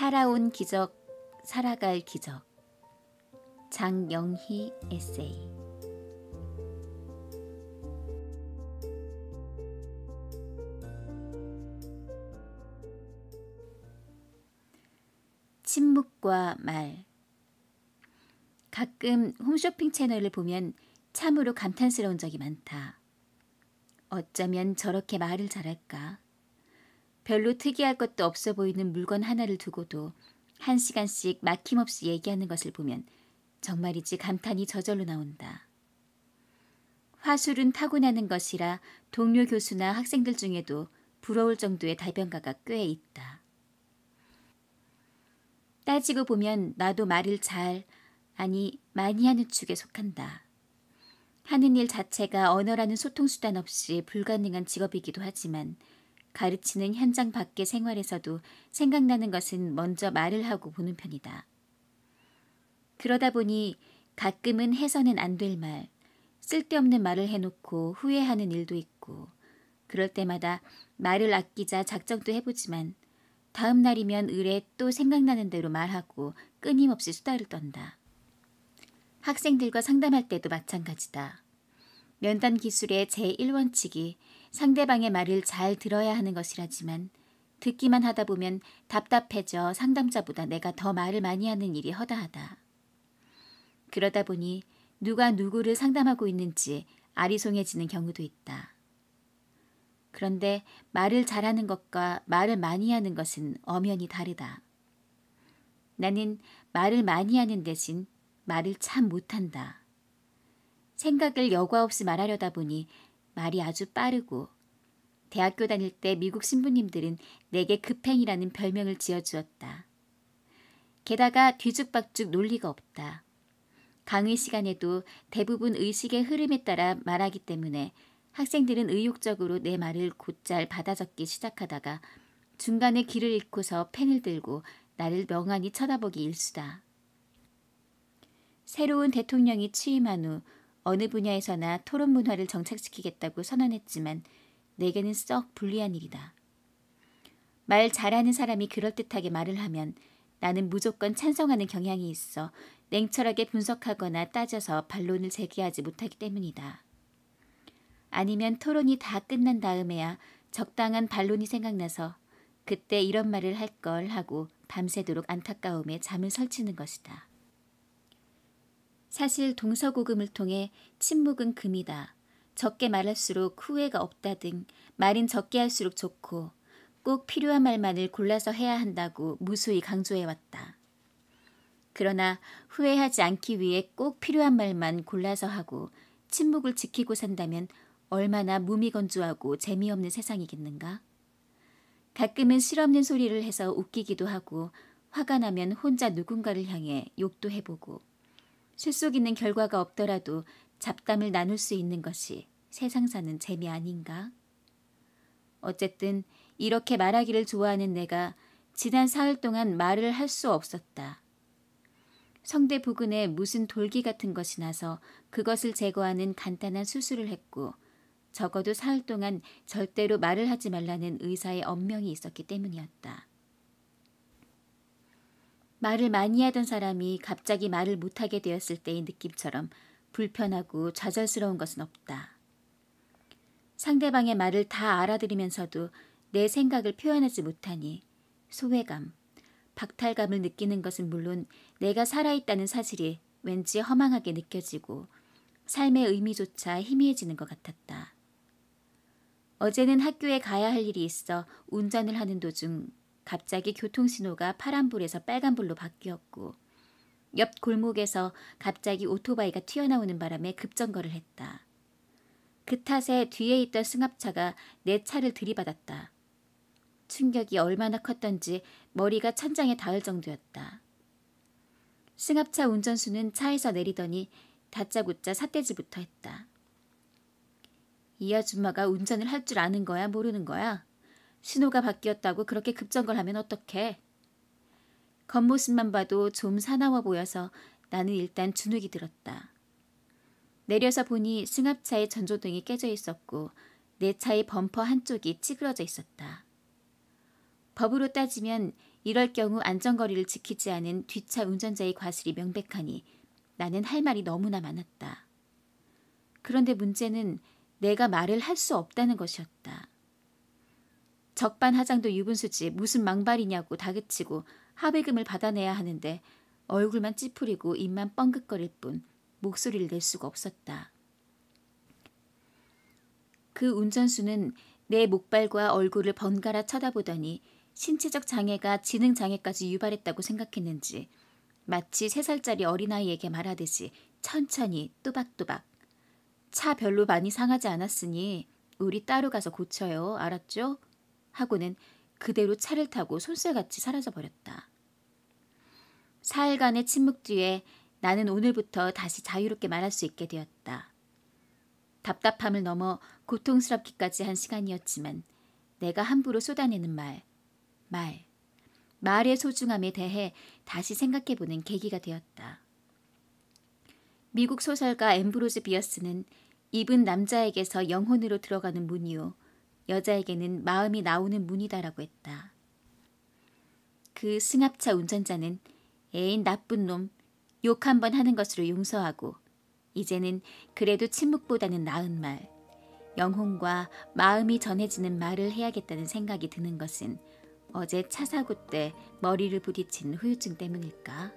살아온 기적, 살아갈 기적. 장영희 에세이. 침묵과 말. 가끔 홈쇼핑 채널을 보면 참으로 감탄스러운 적이 많다. 어쩌면 저렇게 말을 잘할까? 별로 특이할 것도 없어 보이는 물건 하나를 두고도 1시간씩 막힘없이 얘기하는 것을 보면 정말이지 감탄이 저절로 나온다. 화술은 타고나는 것이라 동료 교수나 학생들 중에도 부러울 정도의 달변가가 꽤 있다. 따지고 보면 나도 말을 많이 하는 축에 속한다. 하는 일 자체가 언어라는 소통수단 없이 불가능한 직업이기도 하지만 가르치는 현장 밖의 생활에서도 생각나는 것은 먼저 말을 하고 보는 편이다. 그러다 보니 가끔은 해서는 안 될 말, 쓸데없는 말을 해놓고 후회하는 일도 있고, 그럴 때마다 말을 아끼자 작정도 해보지만 다음 날이면 을에 또 생각나는 대로 말하고 끊임없이 수다를 떤다. 학생들과 상담할 때도 마찬가지다. 면담 기술의 제1원칙이 상대방의 말을 잘 들어야 하는 것이라지만 듣기만 하다 보면 답답해져 상담자보다 내가 더 말을 많이 하는 일이 허다하다. 그러다 보니 누가 누구를 상담하고 있는지 아리송해지는 경우도 있다. 그런데 말을 잘하는 것과 말을 많이 하는 것은 엄연히 다르다. 나는 말을 많이 하는 대신 말을 참 못한다. 생각을 여과 없이 말하려다 보니 말이 아주 빠르고, 대학교 다닐 때 미국 신부님들은 내게 급행이라는 별명을 지어주었다. 게다가 뒤죽박죽 논리가 없다. 강의 시간에도 대부분 의식의 흐름에 따라 말하기 때문에 학생들은 의욕적으로 내 말을 곧잘 받아 적기 시작하다가 중간에 길을 잃고서 펜을 들고 나를 멍하니 쳐다보기 일쑤다. 새로운 대통령이 취임한 후 어느 분야에서나 토론 문화를 정착시키겠다고 선언했지만 내게는 썩 불리한 일이다. 말 잘하는 사람이 그럴듯하게 말을 하면 나는 무조건 찬성하는 경향이 있어 냉철하게 분석하거나 따져서 반론을 제기하지 못하기 때문이다. 아니면 토론이 다 끝난 다음에야 적당한 반론이 생각나서 그때 이런 말을 할 걸 하고 밤새도록 안타까움에 잠을 설치는 것이다. 사실 동서고금을 통해 침묵은 금이다. 적게 말할수록 후회가 없다 등 말은 적게 할수록 좋고 꼭 필요한 말만을 골라서 해야 한다고 무수히 강조해왔다. 그러나 후회하지 않기 위해 꼭 필요한 말만 골라서 하고 침묵을 지키고 산다면 얼마나 무미건조하고 재미없는 세상이겠는가? 가끔은 실없는 소리를 해서 웃기기도 하고 화가 나면 혼자 누군가를 향해 욕도 해보고 실속 있는 결과가 없더라도 잡담을 나눌 수 있는 것이 세상 사는 재미 아닌가? 어쨌든 이렇게 말하기를 좋아하는 내가 지난 사흘 동안 말을 할 수 없었다. 성대 부근에 무슨 돌기 같은 것이 나서 그것을 제거하는 간단한 수술을 했고 적어도 사흘 동안 절대로 말을 하지 말라는 의사의 엄명이 있었기 때문이었다. 말을 많이 하던 사람이 갑자기 말을 못하게 되었을 때의 느낌처럼 불편하고 좌절스러운 것은 없다. 상대방의 말을 다 알아들으면서도 내 생각을 표현하지 못하니 소외감, 박탈감을 느끼는 것은 물론 내가 살아있다는 사실이 왠지 허망하게 느껴지고 삶의 의미조차 희미해지는 것 같았다. 어제는 학교에 가야 할 일이 있어 운전을 하는 도중 갑자기 교통신호가 파란불에서 빨간불로 바뀌었고 옆 골목에서 갑자기 오토바이가 튀어나오는 바람에 급정거를 했다. 그 탓에 뒤에 있던 승합차가 내 차를 들이받았다. 충격이 얼마나 컸던지 머리가 천장에 닿을 정도였다. 승합차 운전수는 차에서 내리더니 다짜고짜 삿대질부터 했다. 이 아줌마가 운전을 할 줄 아는 거야 모르는 거야? 신호가 바뀌었다고 그렇게 급정거를 하면 어떡해? 겉모습만 봐도 좀 사나워 보여서 나는 일단 주눅이 들었다. 내려서 보니 승합차의 전조등이 깨져 있었고 내 차의 범퍼 한쪽이 찌그러져 있었다. 법으로 따지면 이럴 경우 안전거리를 지키지 않은 뒷차 운전자의 과실이 명백하니 나는 할 말이 너무나 많았다. 그런데 문제는 내가 말을 할 수 없다는 것이었다. 적반하장도 유분수지 무슨 망발이냐고 다그치고 합의금을 받아내야 하는데 얼굴만 찌푸리고 입만 뻥긋거릴 뿐 목소리를 낼 수가 없었다. 그 운전수는 내 목발과 얼굴을 번갈아 쳐다보더니 신체적 장애가 지능장애까지 유발했다고 생각했는지 마치 3살짜리 어린아이에게 말하듯이 천천히 또박또박 차 별로 많이 상하지 않았으니 우리 따로 가서 고쳐요. 알았죠? 하고는 그대로 차를 타고 솔쇠같이 사라져버렸다. 사흘간의 침묵 뒤에 나는 오늘부터 다시 자유롭게 말할 수 있게 되었다. 답답함을 넘어 고통스럽기까지 한 시간이었지만 내가 함부로 쏟아내는 말의 소중함에 대해 다시 생각해보는 계기가 되었다. 미국 소설가 앰브로즈 비어스는 입은 남자에게서 영혼으로 들어가는 문이요 여자에게는 마음이 나오는 문이다라고 했다. 그 승합차 운전자는 애인 나쁜 놈, 욕 한 번 하는 것으로 용서하고 이제는 그래도 침묵보다는 나은 말, 영혼과 마음이 전해지는 말을 해야겠다는 생각이 드는 것은 어제 차 사고 때 머리를 부딪힌 후유증 때문일까?